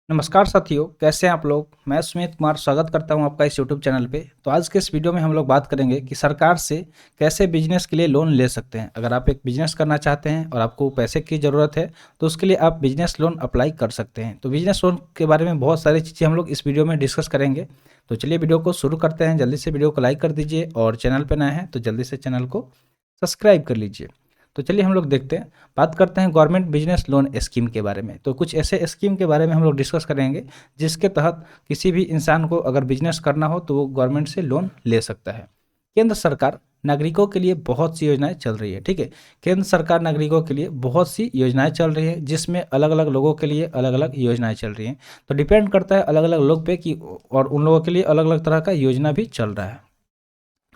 नमस्कार साथियों, कैसे हैं आप लोग। मैं सुमित कुमार स्वागत करता हूं आपका इस यूट्यूब चैनल पे। तो आज के इस वीडियो में हम लोग बात करेंगे कि सरकार से कैसे बिजनेस के लिए लोन ले सकते हैं। अगर आप एक बिजनेस करना चाहते हैं और आपको पैसे की ज़रूरत है तो उसके लिए आप बिजनेस लोन अप्लाई कर सकते हैं। तो बिजनेस लोन के बारे में बहुत सारी चीज़ें हम लोग इस वीडियो में डिस्कस करेंगे। तो चलिए वीडियो को शुरू करते हैं। जल्दी से वीडियो को लाइक कर दीजिए और चैनल पर नए हैं तो जल्दी से चैनल को सब्सक्राइब कर लीजिए। तो चलिए हम लोग देखते हैं, बात करते हैं गवर्नमेंट बिजनेस लोन स्कीम के बारे में। तो कुछ ऐसे स्कीम के बारे में हम लोग डिस्कस करेंगे जिसके तहत किसी भी इंसान को अगर बिजनेस करना हो तो वो गवर्नमेंट से लोन ले सकता है। केंद्र सरकार नागरिकों के लिए बहुत सी योजनाएं चल रही है। ठीक है, केंद्र सरकार नागरिकों के लिए बहुत सी योजनाएं चल रही है जिसमें अलग अलग लोगों के लिए अलग अलग योजनाएं चल रही हैं। तो डिपेंड करता है अलग अलग लोग पे कि और उन लोगों के लिए अलग अलग तरह का योजना भी चल रहा है।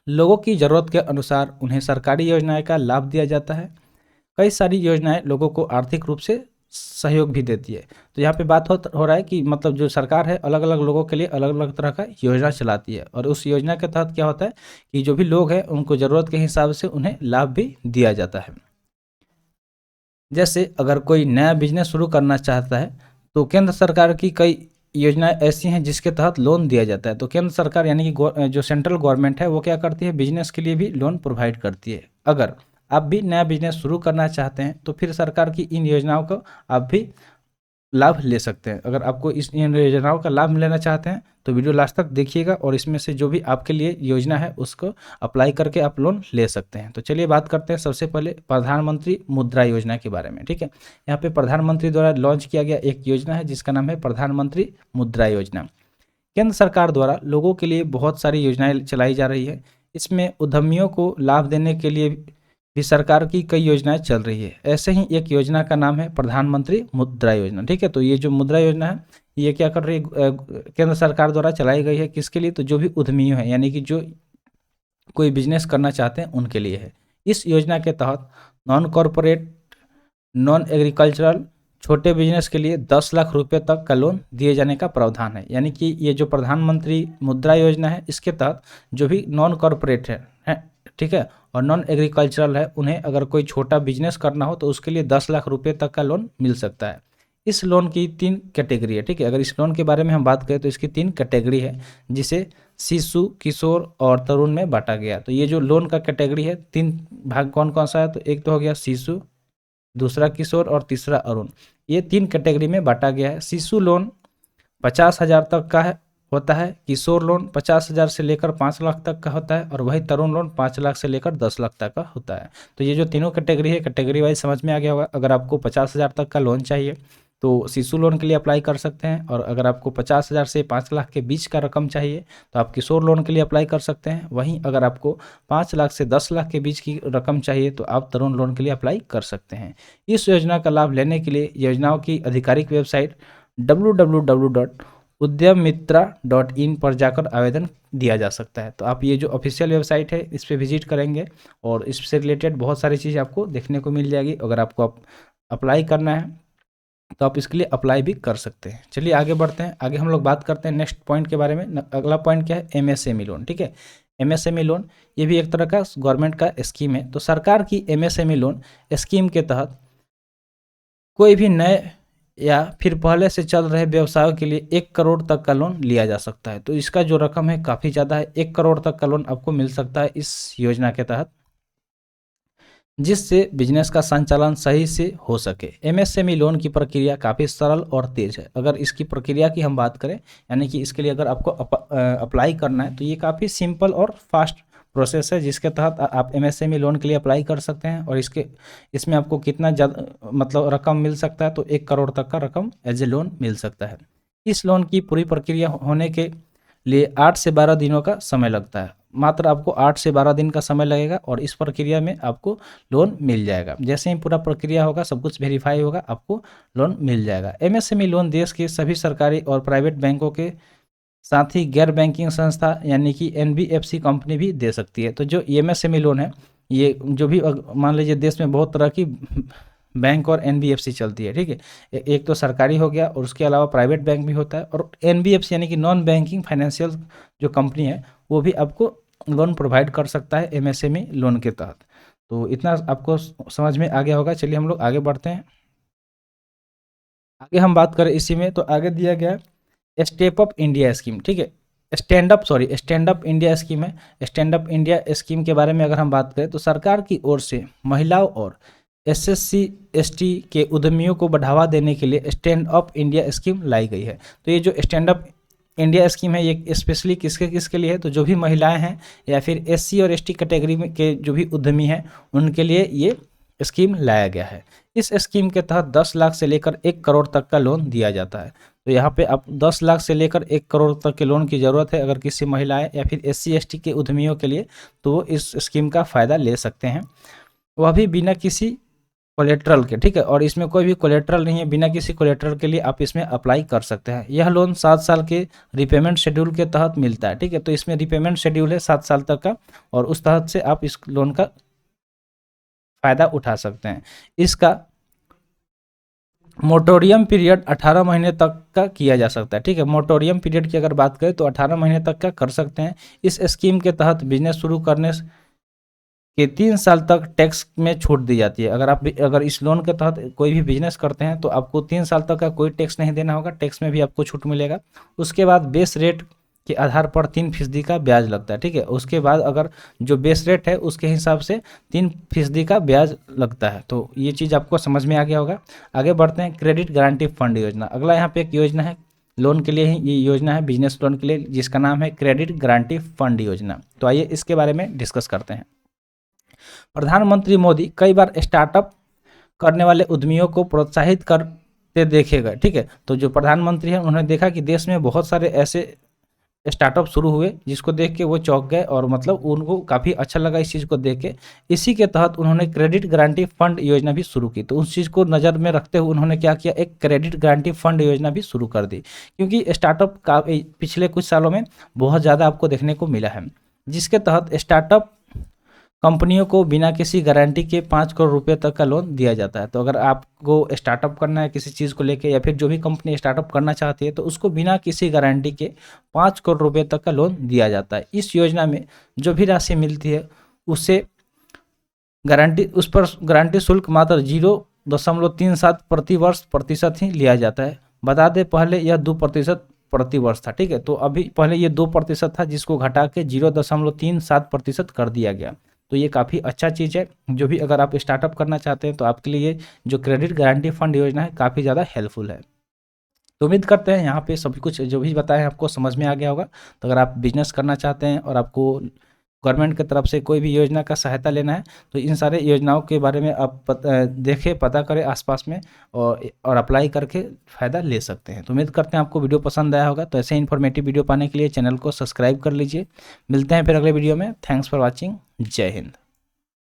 लोगों की ज़रूरत के अनुसार उन्हें सरकारी योजनाएं का लाभ दिया जाता है। कई सारी योजनाएं लोगों को आर्थिक रूप से सहयोग भी देती है। तो यहाँ पे बात हो रहा है कि मतलब जो सरकार है अलग अलग लोगों के लिए अलग अलग तरह का योजना चलाती है और उस योजना के तहत क्या होता है कि जो भी लोग हैं उनको ज़रूरत के हिसाब से उन्हें लाभ भी दिया जाता है। जैसे अगर कोई नया बिजनेस शुरू करना चाहता है तो केंद्र सरकार की कई योजनाएं ऐसी हैं जिसके तहत लोन दिया जाता है। तो केंद्र सरकार यानी कि जो सेंट्रल गवर्नमेंट है वो क्या करती है, बिजनेस के लिए भी लोन प्रोवाइड करती है। अगर आप भी नया बिजनेस शुरू करना चाहते हैं तो फिर सरकार की इन योजनाओं को आप भी लाभ ले सकते हैं। अगर आपको इन योजनाओं का लाभ लेना चाहते हैं तो वीडियो लास्ट तक देखिएगा और इसमें से जो भी आपके लिए योजना है उसको अप्लाई करके आप लोन ले सकते हैं। तो चलिए बात करते हैं सबसे पहले प्रधानमंत्री मुद्रा योजना के बारे में। ठीक है, यहाँ पे प्रधानमंत्री द्वारा लॉन्च किया गया एक योजना है जिसका नाम है प्रधानमंत्री मुद्रा योजना। केंद्र सरकार द्वारा लोगों के लिए बहुत सारी योजनाएं चलाई जा रही है। इसमें उद्यमियों को लाभ देने के लिए भी सरकार की कई योजनाएं चल रही है। ऐसे ही एक योजना का नाम है प्रधानमंत्री मुद्रा योजना। ठीक है, तो ये जो मुद्रा योजना है ये क्या कर रही है, केंद्र सरकार द्वारा चलाई गई है। किसके लिए, तो जो भी उद्यमी हैं यानी कि जो कोई बिजनेस करना चाहते हैं उनके लिए है। इस योजना के तहत नॉन कॉरपोरेट, नॉन एग्रीकल्चरल छोटे बिजनेस के लिए 10 लाख रुपए तक का लोन दिए जाने का प्रावधान है। यानी कि ये जो प्रधानमंत्री मुद्रा योजना है इसके तहत जो भी नॉन कॉरपोरेट है ठीक है, और नॉन एग्रीकल्चरल है, उन्हें अगर कोई छोटा बिजनेस करना हो तो उसके लिए 10 लाख रुपए तक का लोन मिल सकता है। इस लोन की 3 कैटेगरी है। ठीक है, अगर इस लोन के बारे में हम बात करें तो इसकी 3 कैटेगरी है जिसे शिशु, किशोर और तरुण में बांटा गया। तो ये जो लोन का कैटेगरी है 3 भाग कौन कौन सा है, तो एक तो हो गया शिशु, दूसरा किशोर और तीसरा अरुण। ये 3 कैटेगरी में बांटा गया है। शिशु लोन 50,000 तक का है होता है, किशोर लोन 50,000 से लेकर 5 लाख तक का होता है और वही तरुण लोन 5 लाख से लेकर 10 लाख तक का होता है। तो ये जो तीनों कैटेगरी है कैटेगरी वाइज समझ में आ गया होगा। अगर आपको 50,000 तक का लोन चाहिए तो शिशु लोन के लिए अप्लाई कर सकते हैं, और अगर आपको 50,000 से 5 लाख के बीच का रकम चाहिए तो आप किशोर लोन के लिए अप्लाई कर सकते हैं। वहीं अगर आपको 5 लाख से 10 लाख के बीच की रकम चाहिए तो आप तरुण लोन के लिए अप्लाई कर सकते हैं। इस योजना का लाभ लेने के लिए योजनाओं की आधिकारिक वेबसाइट www.udyamitra.in पर जाकर आवेदन दिया जा सकता है। तो आप ये जो ऑफिशियल वेबसाइट है इस पर विजिट करेंगे और इससे रिलेटेड बहुत सारी चीज़ें आपको देखने को मिल जाएगी। अगर आपको अप्लाई करना है तो आप इसके लिए अप्लाई भी कर सकते हैं। चलिए आगे बढ़ते हैं। आगे हम लोग बात करते हैं नेक्स्ट पॉइंट के बारे में। अगला पॉइंट क्या है, एमएसएमई लोन। ठीक है, एमएसएमई लोन ये भी एक तरह का गवर्नमेंट का स्कीम है। तो सरकार की एमएसएमई लोन स्कीम के तहत कोई भी नए या फिर पहले से चल रहे व्यवसायों के लिए 1 करोड़ तक का लोन लिया जा सकता है। तो इसका जो रकम है काफ़ी ज़्यादा है, 1 करोड़ तक का लोन आपको मिल सकता है इस योजना के तहत, जिससे बिजनेस का संचालन सही से हो सके। एमएसएमई लोन की प्रक्रिया काफ़ी सरल और तेज़ है। अगर इसकी प्रक्रिया की हम बात करें यानी कि इसके लिए अगर आपको अप्लाई करना है तो ये काफ़ी सिंपल और फास्ट प्रोसेस है जिसके तहत आप एमएसएमई लोन के लिए अप्लाई कर सकते हैं। और इसमें आपको कितना ज़्यादा मतलब रकम मिल सकता है, तो 1 करोड़ तक का रकम एज ए लोन मिल सकता है। इस लोन की पूरी प्रक्रिया होने के लिए 8 से 12 दिनों का समय लगता है। मात्र आपको 8 से 12 दिन का समय लगेगा और इस प्रक्रिया में आपको लोन मिल जाएगा। जैसे ही पूरा प्रक्रिया होगा, सब कुछ वेरीफाई होगा, आपको लोन मिल जाएगा। एमएसएमई लोन देश के सभी सरकारी और प्राइवेट बैंकों के साथ ही गैर बैंकिंग संस्था यानी कि एनबीएफसी कंपनी भी दे सकती है। तो जो एमएसएमई लोन है ये जो भी मान लीजिए देश में बहुत तरह की बैंक और एनबीएफसी चलती है। ठीक है, एक तो सरकारी हो गया और उसके अलावा प्राइवेट बैंक भी होता है, और एनबीएफसी यानी कि नॉन बैंकिंग फाइनेंशियल जो कंपनी है वो भी आपको लोन प्रोवाइड कर सकता है एमएसएमई लोन के तहत। तो इतना आपको समझ में आ गया होगा। चलिए हम लोग आगे बढ़ते हैं। आगे हम बात करें इसी में, तो आगे दिया गया स्टेप अप इंडिया स्कीम, ठीक है, स्टैंड अप इंडिया स्कीम है। स्टैंड अप इंडिया स्कीम के बारे में अगर हम बात करें तो सरकार की ओर से महिलाओं और SC ST के उद्यमियों को बढ़ावा देने के लिए स्टैंड अप इंडिया स्कीम लाई गई है। तो ये जो स्टैंड अप इंडिया स्कीम है ये स्पेशली किसके किसके लिए है, तो जो भी महिलाएं हैं या फिर SC और ST कैटेगरी में के जो भी उद्यमी हैं उनके लिए ये स्कीम लाया गया है। इस स्कीम के तहत 10 लाख से लेकर 1 करोड़ तक का लोन दिया जाता है। तो यहाँ पे अब 10 लाख से लेकर 1 करोड़ तक के लोन की ज़रूरत है अगर किसी महिलाएं या फिर SC ST के उद्यमियों के लिए, तो वो इस स्कीम का फ़ायदा ले सकते हैं, वह भी बिना किसी कोलेट्रल के, ठीक है, और इसमें कोई भी कोलेट्रल नहीं है, बिना किसी कोलेट्रल के लिए आप इसमें अप्लाई कर सकते हैं। यह लोन 7 साल के रिपेमेंट शेड्यूल के तहत मिलता है, ठीक है, तो इसमें रिपेमेंट शेड्यूल है 7 साल तक का और उस तहत से आप इस लोन का फ़ायदा उठा सकते हैं। इसका मोटोरियम पीरियड 18 महीने तक का किया जा सकता है, ठीक है, मोटोरियम पीरियड की अगर बात करें तो 18 महीने तक का कर सकते हैं। इस स्कीम के तहत बिजनेस शुरू करने के 3 साल तक टैक्स में छूट दी जाती है। अगर इस लोन के तहत कोई भी बिजनेस करते हैं तो आपको 3 साल तक का कोई टैक्स नहीं देना होगा, टैक्स में भी आपको छूट मिलेगा। उसके बाद बेस रेट के आधार पर 3% का ब्याज लगता है, ठीक है, उसके बाद अगर जो बेस रेट है उसके हिसाब से 3% का ब्याज लगता है। तो ये चीज़ आपको समझ में आ गया होगा। आगे बढ़ते हैं, क्रेडिट गारंटी फंड योजना। अगला यहाँ पे एक योजना है लोन के लिए ही, ये योजना है बिजनेस लोन के लिए जिसका नाम है क्रेडिट गारंटी फंड योजना। तो आइए इसके बारे में डिस्कस करते हैं। प्रधानमंत्री मोदी कई बार स्टार्टअप करने वाले उद्यमियों को प्रोत्साहित करते देखे गए, ठीक है, तो जो प्रधानमंत्री हैं उन्होंने देखा कि देश में बहुत सारे ऐसे स्टार्टअप शुरू हुए जिसको देख के वो चौंक गए और मतलब उनको काफ़ी अच्छा लगा इस चीज़ को देख के। इसी के तहत उन्होंने क्रेडिट गारंटी फंड योजना भी शुरू की। तो उस चीज़ को नज़र में रखते हुए उन्होंने क्या किया, एक क्रेडिट गारंटी फंड योजना भी शुरू कर दी, क्योंकि स्टार्टअप का पिछले कुछ सालों में बहुत ज़्यादा आपको देखने को मिला है, जिसके तहत स्टार्टअप कंपनियों को बिना किसी गारंटी के 5 करोड़ रुपए तक का लोन दिया जाता है। तो अगर आपको स्टार्टअप करना है किसी चीज़ को लेके या फिर जो भी कंपनी स्टार्टअप करना चाहती है तो उसको बिना किसी गारंटी के 5 करोड़ रुपए तक का लोन दिया जाता है। इस योजना में जो भी राशि मिलती है उससे उस पर गारंटी शुल्क मात्र 0.37 प्रतिशत ही लिया जाता है। बता दें पहले यह 2% प्रति वर्ष था, ठीक है, तो अभी पहले ये 2% था जिसको घटा के 0.37% कर दिया गया। तो ये काफ़ी अच्छा चीज़ है, जो भी अगर आप स्टार्टअप करना चाहते हैं तो आपके लिए जो क्रेडिट गारंटी फंड योजना है काफ़ी ज़्यादा हेल्पफुल है। तो उम्मीद करते हैं यहाँ पे सभी कुछ जो भी बताएं आपको समझ में आ गया होगा। तो अगर आप बिजनेस करना चाहते हैं और आपको गवर्नमेंट की तरफ से कोई भी योजना का सहायता लेना है तो इन सारे योजनाओं के बारे में आप देखें, पता करें आसपास में और अप्लाई करके फ़ायदा ले सकते हैं। तो उम्मीद करते हैं आपको वीडियो पसंद आया होगा। तो ऐसे इन्फॉर्मेटिव वीडियो पाने के लिए चैनल को सब्सक्राइब कर लीजिए। मिलते हैं फिर अगले वीडियो में। Thanks for watching. जय हिंद।